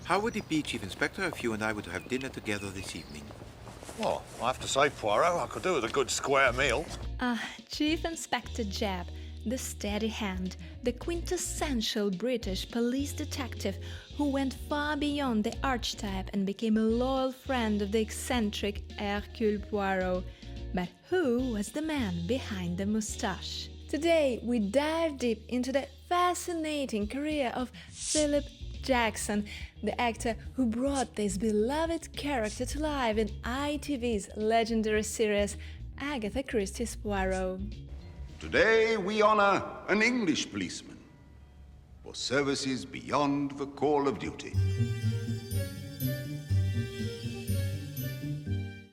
How would it be, Chief Inspector, if you and I were to have dinner together this evening? Well, I have to say, Poirot, I could do with a good square meal. Chief Inspector Japp, the steady hand, the quintessential British police detective who went far beyond the archetype and became a loyal friend of the eccentric Hercule Poirot. But who was the man behind the moustache? Today we dive deep into the fascinating career of Philip Jackson, the actor who brought this beloved character to life in ITV's legendary series Agatha Christie's Poirot. Today we honor an English policeman for services beyond the call of duty.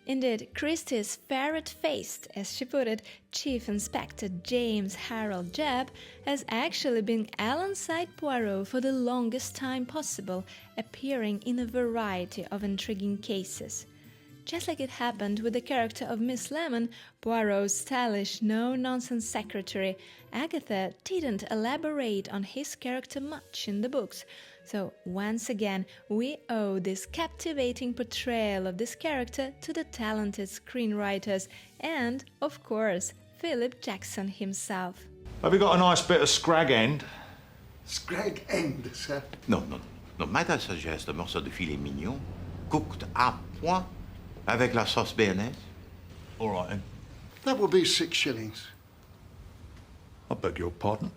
Indeed, Christie's ferret-faced, as she put it, Chief Inspector James Harold Japp has actually been alongside Poirot for the longest time possible, appearing in a variety of intriguing cases. Just like it happened with the character of Miss Lemon, Poirot's stylish, no-nonsense secretary, Agatha didn't elaborate on his character much in the books, so once again we owe this captivating portrayal of this character to the talented screenwriters and, of course, Philip Jackson himself. Have you got a nice bit of scrag end? Scrag end, sir. Non. Might I suggest a morceau de filet mignon, cooked à point, avec la sauce béarnaise? All right, then. That will be 6 shillings. I beg your pardon.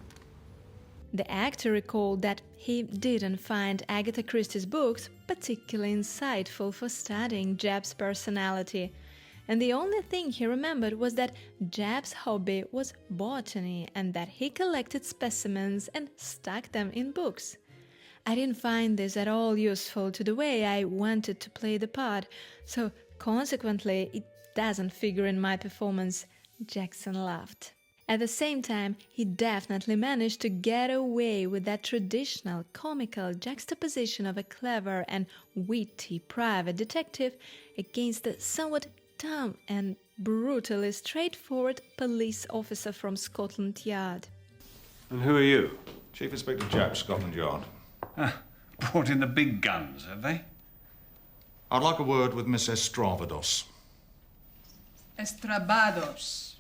The actor recalled that he didn't find Agatha Christie's books particularly insightful for studying Japp's personality, and the only thing he remembered was that Japp's hobby was botany and that he collected specimens and stuck them in books. I didn't find this at all useful to the way I wanted to play the part, so consequently it doesn't figure in my performance, Jackson laughed. At the same time, he definitely managed to get away with that traditional comical juxtaposition of a clever and witty private detective against the somewhat dumb and brutally straightforward police officer from Scotland Yard. And who are you? Chief Inspector Japp, Scotland Yard. Brought in the big guns, have they? I'd like a word with Miss Estravados. Estrabados.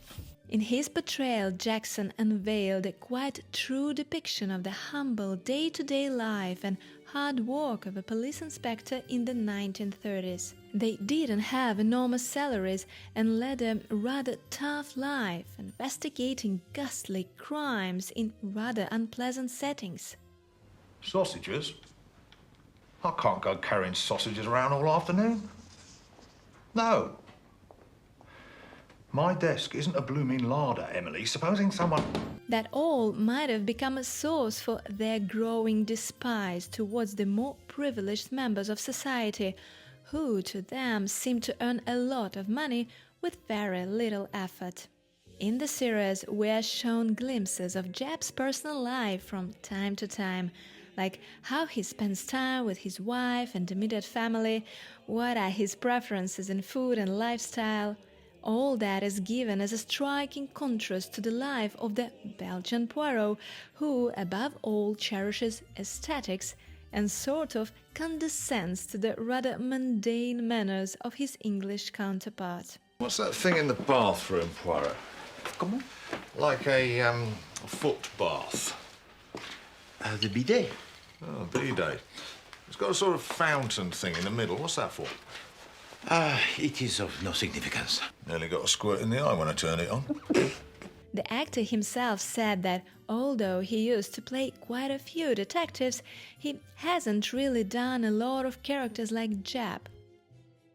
In his portrayal, Jackson unveiled a quite true depiction of the humble day-to-day life and hard work of a police inspector in the 1930s. They didn't have enormous salaries and led a rather tough life, investigating ghastly crimes in rather unpleasant settings. Sausages? I can't go carrying sausages around all afternoon. No. My desk isn't a blooming larder, Emily. Supposing someone... That all might have become a source for their growing despise towards the more privileged members of society, who to them seemed to earn a lot of money with very little effort. In the series, we are shown glimpses of Japp's personal life from time to time, like how he spends time with his wife and immediate family, what are his preferences in food and lifestyle. All that is given as a striking contrast to the life of the Belgian Poirot, who, above all, cherishes aesthetics and sort of condescends to the rather mundane manners of his English counterpart. What's that thing in the bathroom, Poirot? Comment? Like a foot bath. The bidet. Oh, bidet. It's got a sort of fountain thing in the middle. What's that for? It is of no significance. Nearly got a squirt in the eye when I turned it on. The actor himself said that although he used to play quite a few detectives, he hasn't really done a lot of characters like Japp.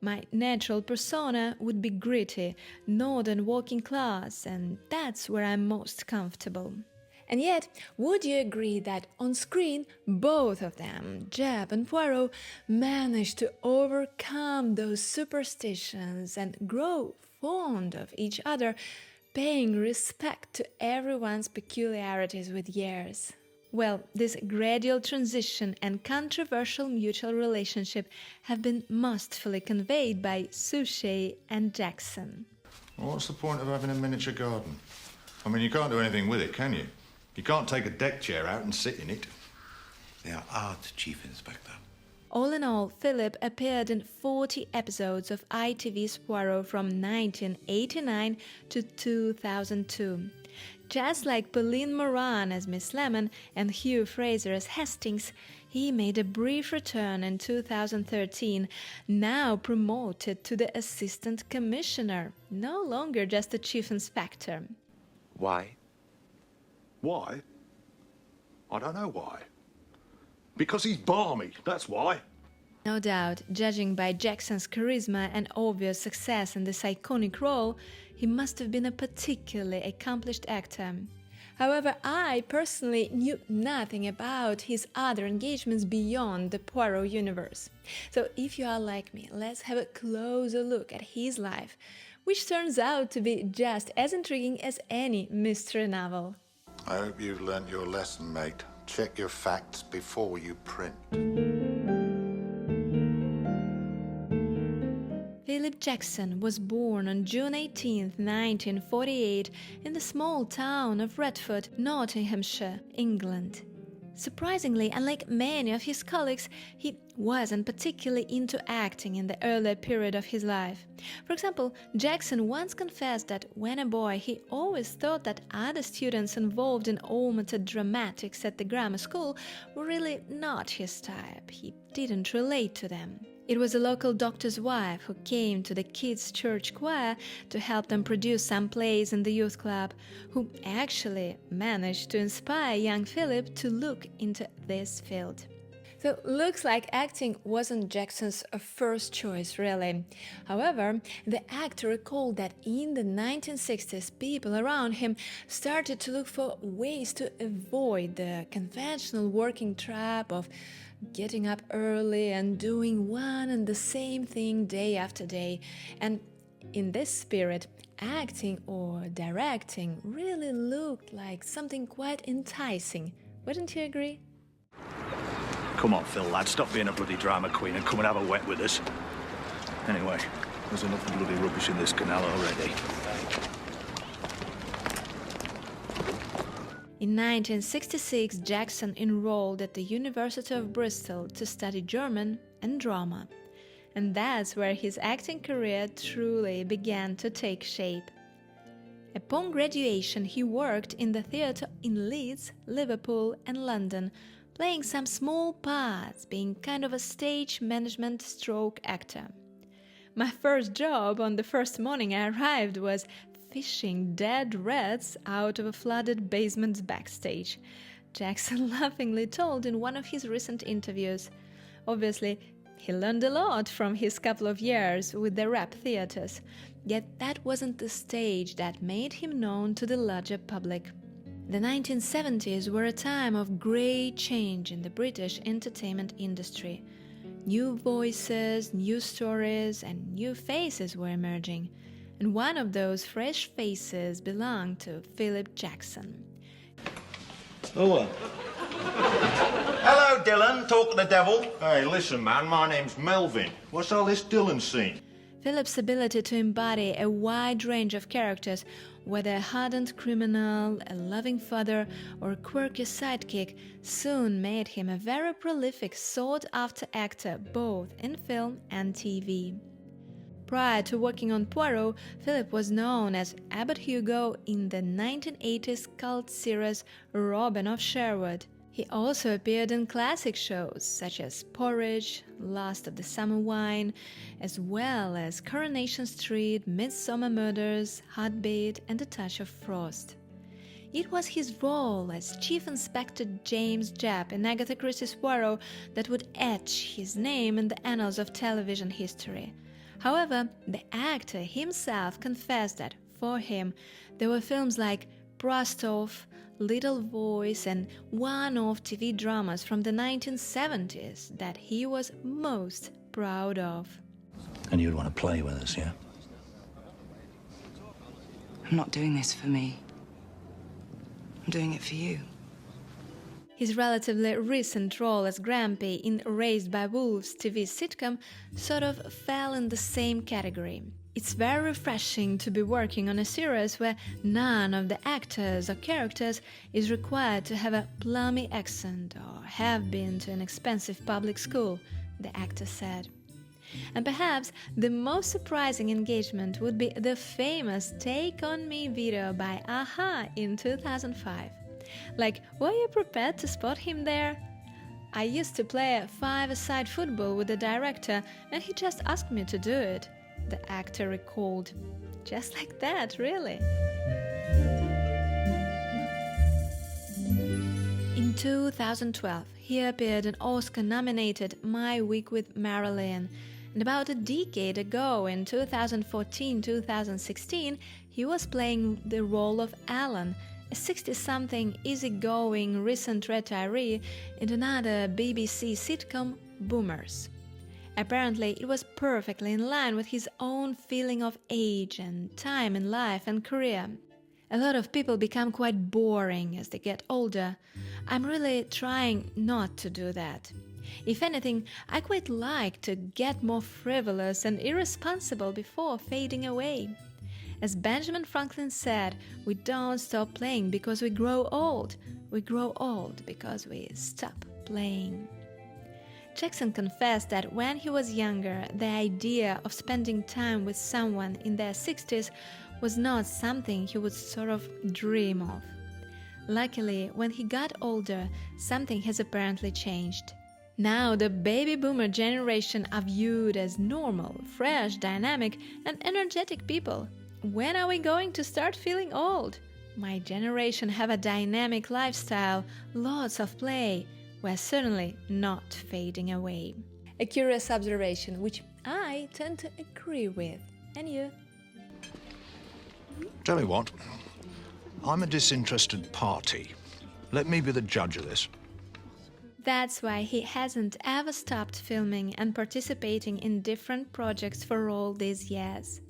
My natural persona would be gritty, northern working class, and that's where I'm most comfortable. And yet, would you agree that on screen, both of them, Japp and Poirot, managed to overcome those superstitions and grow fond of each other, paying respect to everyone's peculiarities with years? Well, this gradual transition and controversial mutual relationship have been masterfully conveyed by Suchet and Jackson. Well, what's the point of having a miniature garden? I mean, you can't do anything with it, can you? You can't take a deck chair out and sit in it. They are art, Chief Inspector. All in all, Philip appeared in 40 episodes of ITV's Poirot from 1989 to 2002. Just like Pauline Moran as Miss Lemon and Hugh Fraser as Hastings, he made a brief return in 2013, now promoted to the Assistant Commissioner, no longer just a Chief Inspector. Why? Why? I don't know why. Because he's balmy, that's why. No doubt, judging by Jackson's charisma and obvious success in this iconic role, he must have been a particularly accomplished actor. However, I personally knew nothing about his other engagements beyond the Poirot universe. So if you are like me, let's have a closer look at his life, which turns out to be just as intriguing as any mystery novel. I hope you've learnt your lesson, mate. Check your facts before you print. Philip Jackson was born on June 18, 1948, in the small town of Retford, Nottinghamshire, England. Surprisingly, unlike many of his colleagues, he wasn't particularly into acting in the earlier period of his life. For example, Jackson once confessed that when a boy, he always thought that other students involved in amateur dramatics at the grammar school were really not his type. He didn't relate to them. It was a local doctor's wife who came to the kids' church choir to help them produce some plays in the youth club, who actually managed to inspire young Philip to look into this field. So, looks like acting wasn't Jackson's first choice, really. However, the actor recalled that in the 1960s, people around him started to look for ways to avoid the conventional working trap of getting up early and doing one and the same thing day after day. And in this spirit, acting or directing really looked like something quite enticing. Wouldn't you agree? Come on, Phil, lad, stop being a bloody drama queen and come and have a wet with us. Anyway, there's enough bloody rubbish in this canal already. In 1966, Jackson enrolled at the University of Bristol to study German and drama. And that's where his acting career truly began to take shape. Upon graduation, he worked in the theatre in Leeds, Liverpool and London, playing some small parts, being kind of a stage management stroke actor. My first job on the first morning I arrived was fishing dead rats out of a flooded basement backstage, Jackson laughingly told in one of his recent interviews. Obviously, he learned a lot from his couple of years with the rap theatres, yet that wasn't the stage that made him known to the larger public. The 1970s were a time of great change in the British entertainment industry. New voices, new stories, and new faces were emerging. And one of those fresh faces belonged to Philip Jackson. Oh, Hello, Dylan. Talk to the devil. Hey, listen, man, my name's Melvin. What's all this Dylan scene? Philip's ability to embody a wide range of characters, whether a hardened criminal, a loving father, or a quirky sidekick, soon made him a very prolific, sought-after actor both in film and TV. Prior to working on Poirot, Philip was known as Abbot Hugo in the 1980s cult series Robin of Sherwood. He also appeared in classic shows such as Porridge, Last of the Summer Wine, as well as Coronation Street, Midsummer Murders, Heartbeat, and A Touch of Frost. It was his role as Chief Inspector James Japp in Agatha Christie's Poirot that would etch his name in the annals of television history. However, the actor himself confessed that, for him, there were films like Brassed Off, Little Voice and one-off TV dramas from the 1970s that he was most proud of. And you'd want to play with us, yeah? I'm not doing this for me. I'm doing it for you. His relatively recent role as Grampy in Raised by Wolves TV sitcom sort of fell in the same category. It's very refreshing to be working on a series where none of the actors or characters is required to have a plummy accent or have been to an expensive public school. the actor said. And perhaps the most surprising engagement would be the famous Take On Me video by Aha in 2005. Like, were you prepared to spot him there? I used to play five-a-side football with the director and he just asked me to do it, the actor recalled. Just like that, really. In 2012, he appeared in Oscar-nominated My Week with Marilyn, and about a decade ago, in 2014-2016, he was playing the role of Alan, a 60-something, easygoing recent retiree in another BBC sitcom, Boomers. Apparently, it was perfectly in line with his own feeling of age and time in life and career. A lot of people become quite boring as they get older. I'm really trying not to do that. If anything, I quite like to get more frivolous and irresponsible before fading away. As Benjamin Franklin said, we don't stop playing because we grow old. We grow old because we stop playing. Jackson confessed that when he was younger, the idea of spending time with someone in their 60s was not something he would sort of dream of. Luckily, when he got older, something has apparently changed. Now the baby boomer generation are viewed as normal, fresh, dynamic, and energetic people. When are we going to start feeling old? My generation have a dynamic lifestyle, lots of play. We're certainly not fading away. A curious observation, which I tend to agree with. And you? Tell me what, I'm a disinterested party. Let me be the judge of this. That's why he hasn't ever stopped filming and participating in different projects for all these years.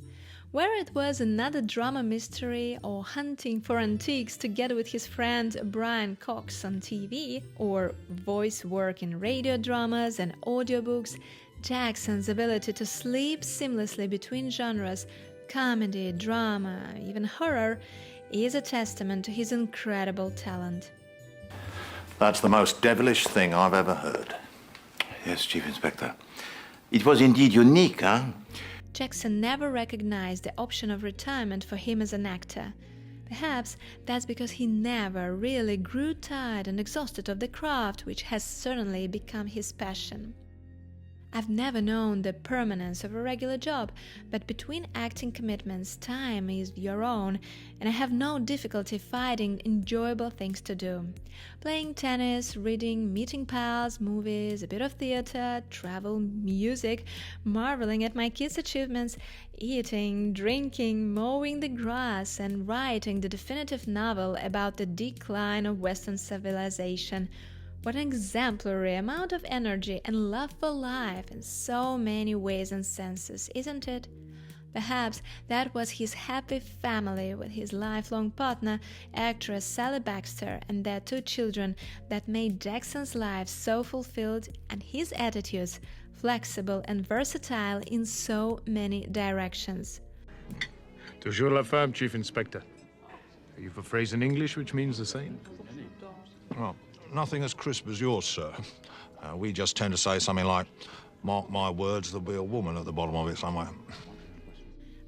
Whether it was another drama mystery or hunting for antiques together with his friend Brian Cox on TV, or voice work in radio dramas and audiobooks, Jackson's ability to sleep seamlessly between genres, comedy, drama, even horror, is a testament to his incredible talent. That's the most devilish thing I've ever heard. Yes, Chief Inspector. It was indeed unique, huh? Jackson never recognized the option of retirement for him as an actor. Perhaps that's because he never really grew tired and exhausted of the craft, which has certainly become his passion. I've never known the permanence of a regular job, but between acting commitments, time is your own, and I have no difficulty finding enjoyable things to do. Playing tennis, reading, meeting pals, movies, a bit of theater, travel, music, marveling at my kids' achievements, eating, drinking, mowing the grass, and writing the definitive novel about the decline of Western civilization. What an exemplary amount of energy and love for life in so many ways and senses, isn't it? Perhaps that was his happy family with his lifelong partner, actress Sally Baxter, and their 2 children that made Jackson's life so fulfilled and his attitudes flexible and versatile in so many directions. Toujours la femme, Chief Inspector. You have a phrase in English which means the same. Well, nothing as crisp as yours, sir. We just tend to say something like, mark my words, there'll be a woman at the bottom of it somewhere.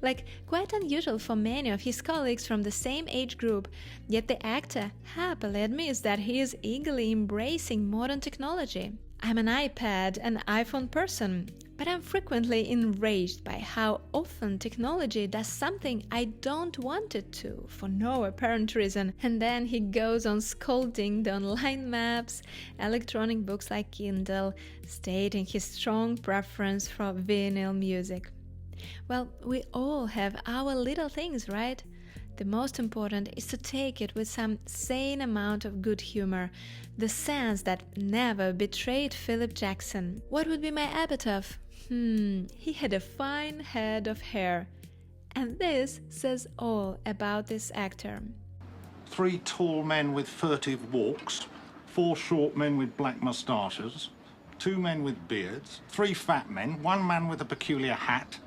Like, quite unusual for many of his colleagues from the same age group, yet the actor happily admits that he is eagerly embracing modern technology. I'm an iPad and iPhone person, but I'm frequently enraged by how often technology does something I don't want it to, for no apparent reason, and then he goes on scolding the online maps, electronic books like Kindle, stating his strong preference for vinyl music. Well, we all have our little things, right? The most important is to take it with some sane amount of good humor, the sense that never betrayed Philip Jackson. What would be my epitaph? He had a fine head of hair. And this says all about this actor. 3 tall men with furtive walks, 4 short men with black moustaches, 2 men with beards, 3 fat men, 1 man with a peculiar hat,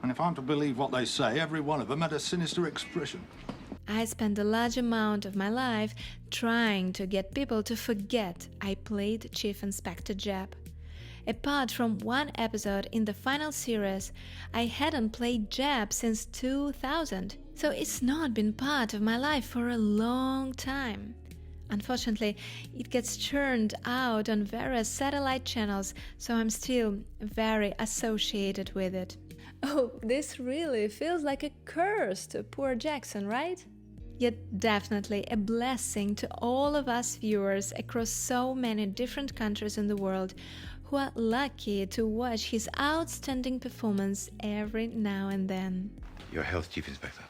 and if I'm to believe what they say, every one of them had a sinister expression. I spent a large amount of my life trying to get people to forget I played Chief Inspector Japp. Apart from one episode in the final series, I hadn't played Japp since 2000, so it's not been part of my life for a long time. Unfortunately, it gets churned out on various satellite channels, so I'm still very associated with it. Oh, this really feels like a curse to poor Jackson, right? Yet definitely a blessing to all of us viewers across so many different countries in the world who are lucky to watch his outstanding performance every now and then. Your health, Chief Inspector.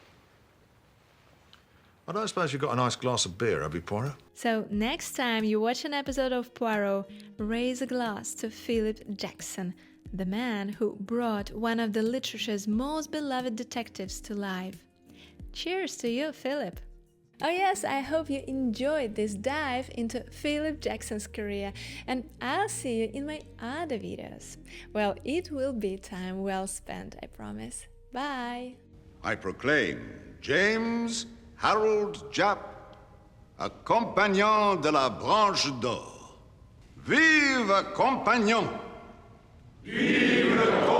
I don't suppose you've got a nice glass of beer, have you, Poirot? So next time you watch an episode of Poirot, raise a glass to Philip Jackson, the man who brought one of the literature's most beloved detectives to life. Cheers to you, Philip! Oh yes, I hope you enjoyed this dive into Philip Jackson's career, and I'll see you in my other videos. Well, it will be time well spent, I promise. Bye! I proclaim James Harold Japp, a compagnon de la branche d'or. Vive compagnon! Vive le